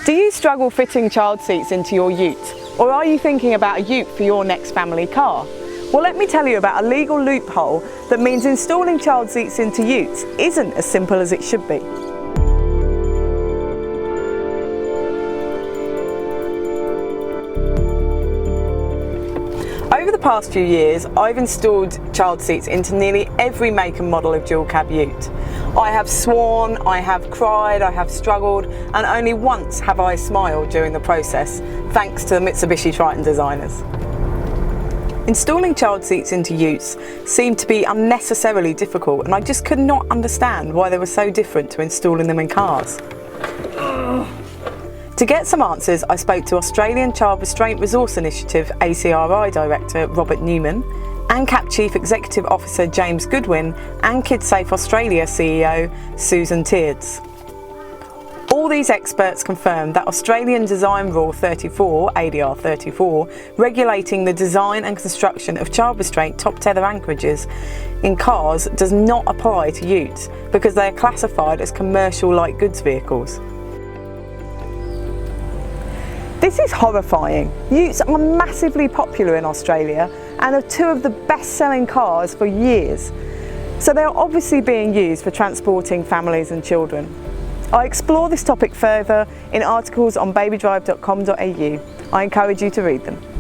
Do you struggle fitting child seats into your ute? Or are you thinking about a ute for your next family car? Well, let me tell you about a legal loophole that means installing child seats into utes isn't as simple as it should be. Over the past few years, I've installed child seats into nearly every make and model of dual cab ute. I have sworn, I have cried, I have struggled, and only once have I smiled during the process, thanks to the Mitsubishi Triton designers. Installing child seats into utes seemed to be unnecessarily difficult, and I just could not understand why they were so different to installing them in cars. To get some answers, I spoke to Australian Child Restraint Resource Initiative ACRI Director Robert Newman, ANCAP Chief Executive Officer James Goodwin, and Kidsafe Australia CEO Susan Teerds. All these experts confirmed that Australian Design Rule 34, ADR 34, regulating the design and construction of child restraint top tether anchorages in cars does not apply to utes because they are classified as commercial light goods vehicles. This is horrifying. Utes are massively popular in Australia and are two of the best-selling cars for years. So they are obviously being used for transporting families and children. I explore this topic further in articles on BabyDrive.com.au. I encourage you to read them.